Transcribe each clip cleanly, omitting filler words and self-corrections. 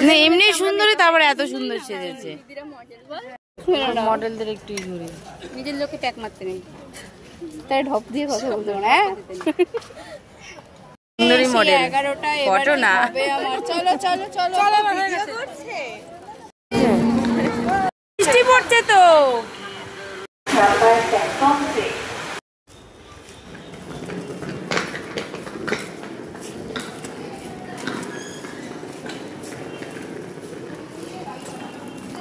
না এমনি সুন্দরী, তারপরে এত সুন্দর সেজেছে। মডেলদের একটু ঘুরে নিজের লোকে ট্যাগ মারতে নেই, তাই ঢপ দিয়ে কথা বলতে হ্যাঁ সুন্দরী মডেল 11টা ফটো না। চলো চলো চলো বৃষ্টি পড়ছে তো।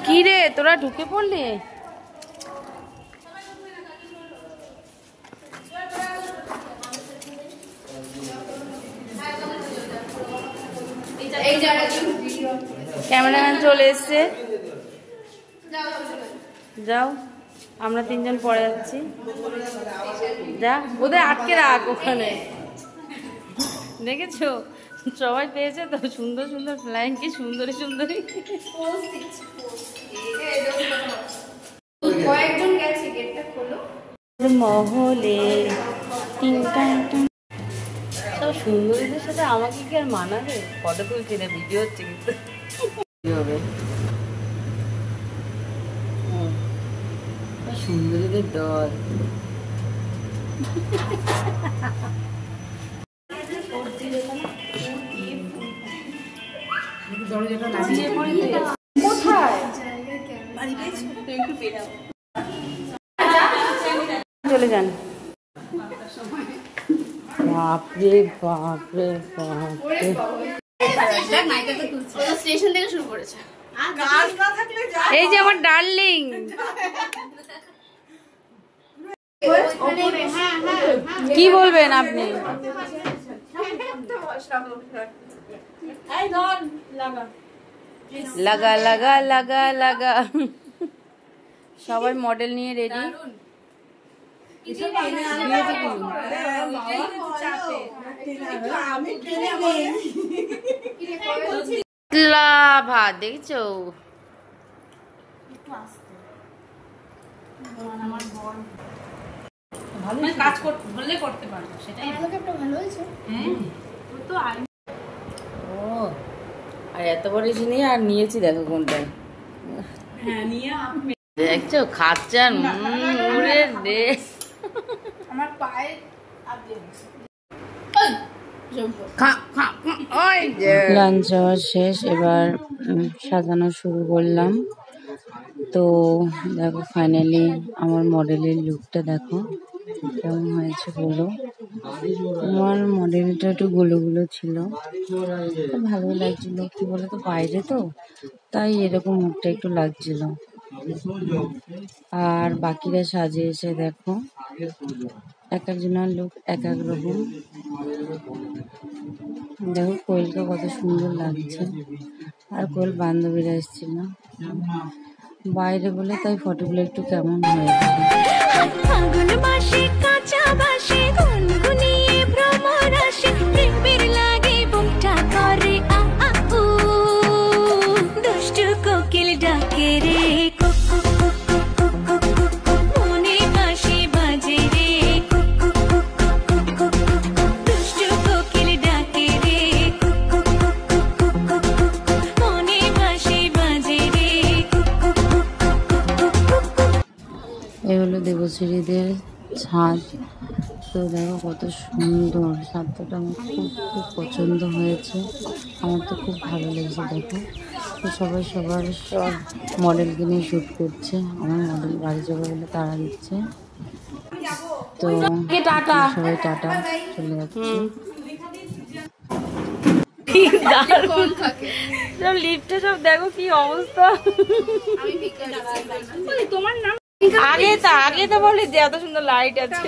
কি রে তোরা ঢুকে পড়লি? ক্যামেরাম্যান চলে এসছে, যাও আমরা তিনজন পরে যাচ্ছি। যা ওদের আটকে রাখ ওখানে, দেখেছো সবাই পেয়েছে তো সুন্দর সুন্দর ফ্লাইং, কি সুন্দরী সুন্দরী। কয়েকজন গেছে, গেটটা খোলো। মহলে সব সুন্দরীদের সাথে আমাকে কি আর মানাবে? ফটো তুলছি না, ভিডিও হচ্ছে কিন্তু হবে। সুন্দরীদের দল। চলে যান। বাপরে বাপরে বাপরে, স্টেশন থেকে শুরু করেছে। এই যে আমার ডার্লিং। কি বলবেন আপনি? লাগা লাগা লাগা লাগা, সবাই মডেল নিয়ে রেডি। ভাত দেখছো? কাজ করতে পারবো সেটাই ভালো হয়েছে। ও আর এত বড় জিনিস আর নিয়েছি, দেখো কোনটায় দেখছো খাচ্ছেন। আমার পায়ে লাঞ্চ হওয়ার শেষ, এবার সাজানো শুরু করলাম। তো দেখো ফাইনালি আমার মডেলের লুকটা দেখো কেমন হয়েছে বলো। আমার মডেলটা একটু গুলো গুলো ছিল, ভালো লাগছিল। কি বলো তো বাইরে তো, তাই এরকম মুখটা একটু লাগছিল। আর বাকিরা সাজিয়েছে দেখো, এক একজনের লুক এক এক রকম। দেখো কোয়েলকে কত সুন্দর লাগছে, আর কোয়েল বান্ধবীরা এসেছিল বাইরে বলে, তাই ফটোগুলো একটু কেমন হয়েছে। এই হলো দেবশ্রীদের ছাদ। তো দেখো কত সুন্দর, ছাদটা আমার খুব খুব পছন্দ হয়েছে, আমার তো খুব ভালো লেগেছে। দেখো তো সবাই সবার সব মডেলকে নিয়ে শ্যুট করছে, আমার মডেল বাড়ি যাবে বলে তাড়া দিচ্ছে। তো সবাই টাটা চলে যাচ্ছে। সব লিফটে সব দেখো কি অবস্থা। তোমার নাম আগে তো বলি যে এত সুন্দর লাইট আছে।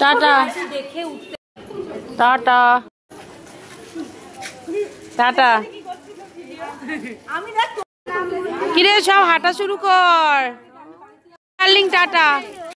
Tata tata tata. কিরে সব হাঁটা শুরু কর, ডার্লিং টাটা।